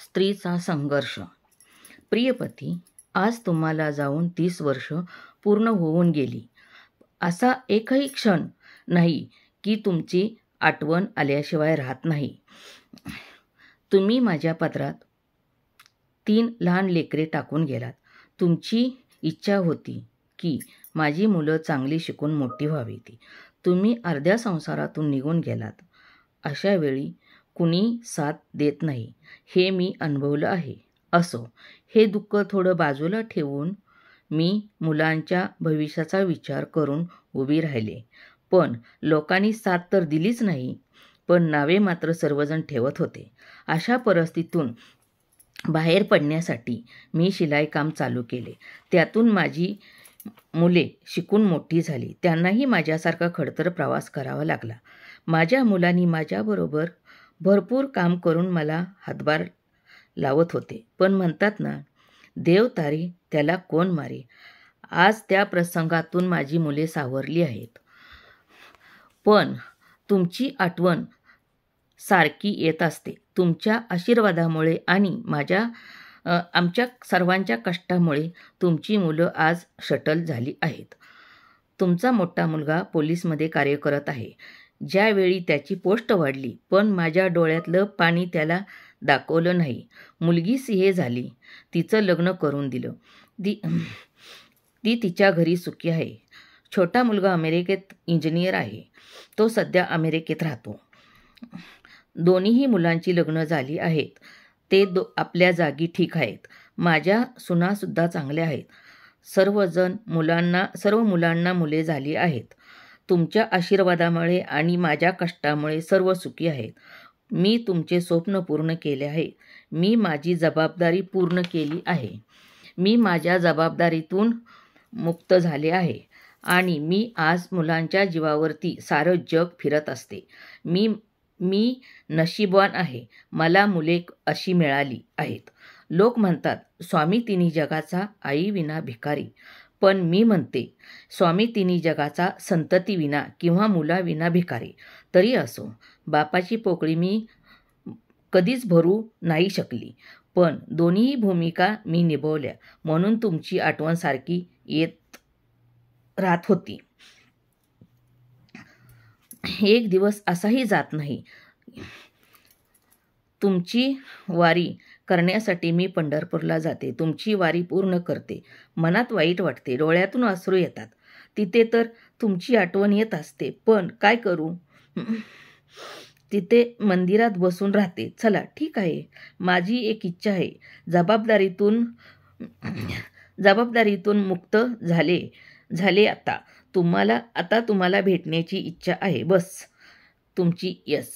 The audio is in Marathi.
स्त्रीचा संघर्ष. प्रियपती, आज तुम्हाला जाऊन 30 वर्ष पूर्ण होऊन गेली. असा एकही क्षण नाही की तुमची आठवण आल्याशिवाय राहत नाही. तुम्ही माझ्या पदरात 3 लहान लेकरे टाकून गेलात. तुमची इच्छा होती की माझी मुलं चांगली शिकून मोठी व्हावीत. तुम्ही अर्ध्या संसारातून निघून गेलात. अशा वेळी कुणी साथ देत नाही हे मी अनुभवलं आहे. असो, हे दुःख थोडं बाजूला ठेवून मी मुलांच्या भविष्याचा विचार करून उभी राहिले. पण लोकांनी साथ तर दिलीच नाही, पण नावे मात्र सर्वजण ठेवत होते. अशा परिस्थितीतून बाहेर पडण्यासाठी मी शिलाई काम चालू केले. त्यातून माझी मुले शिकून मोठी झाली. त्यांनाही माझ्यासारखा खडतर प्रवास करावा लागला. माझ्या मुलांनी माझ्याबरोबर भरपूर काम करून मला हातभार लावत होते. पण म्हणतात ना, देव तारी त्याला कोण मारे. आज त्या प्रसंगातून माझी मुले सावरली आहेत. पण तुमची आठवण सारखी येत असते. तुमच्या आशीर्वादामुळे आणि आमच्या सर्वांच्या कष्टामुळे तुमची मुलं आज शटल झाली आहेत. तुमचा मोठा मुलगा पोलीसमध्ये कार्य करत आहे. ज्यावेळी त्याची पोस्ट वाढली, पण माझ्या डोळ्यातलं पाणी त्याला दाखवलं नाही. मुलगी सीए झाली. तिचं लग्न करून दिलं. ती तिच्या घरी सुखी आहे. छोटा मुलगा अमेरिकेत इंजिनियर आहे. तो सध्या अमेरिकेत राहतो. दोन्हीही मुलांची लग्न झाली आहेत. ते आपल्या जागी ठीक आहेत. माझ्या सुनासुद्धा चांगल्या आहेत. सर्व मुलांना मुले झाली आहेत. तुमच्या आशीर्वादामुळे आणि माझ्या कष्टामुळे सर्व सुखी आहेत. मी तुमचे स्वप्न पूर्ण केले आहे. मी माझी जबाबदारी पूर्ण केली आहे. मी माझ्या जबाबदारीतून मुक्त झाले आहे आणि मी आज मुलांच्या जीवावरती सारं जग फिरत असते. मी नशीबवान आहे. मला मुले अशी मिळाली आहेत. लोक म्हणतात, स्वामी तिन्ही जगाचा, आई विना भिकारी. पण मी म्हणते, स्वामी तिन्ही जगाचा, संतती विना किंवा मुलाविना भिकारी. तरी असो, बापाची पोकळी मी कधीच भरू नाही शकली. पण दोन्ही भूमिका मी निभावल्या, म्हणून तुमची आठवण सारखी येत राहत होती. एक दिवस असाही जात नाही. तुमची वारी करण्यासाठी मी पंढरपूरला जाते. तुमची वारी पूर्ण करते. मनात वाईट वाटते. डोळ्यातून अश्रू येतात. तिथे तर तुमची आठवण येत असते. पण काय करू? तिथे मंदिरात बसून राहते. चला, ठीक आहे. माझी एक इच्छा आहे. जबाबदारीतून मुक्त झाले आता. तुम्हाला भेटण्याची इच्छा आहे. बस. तुमची यस.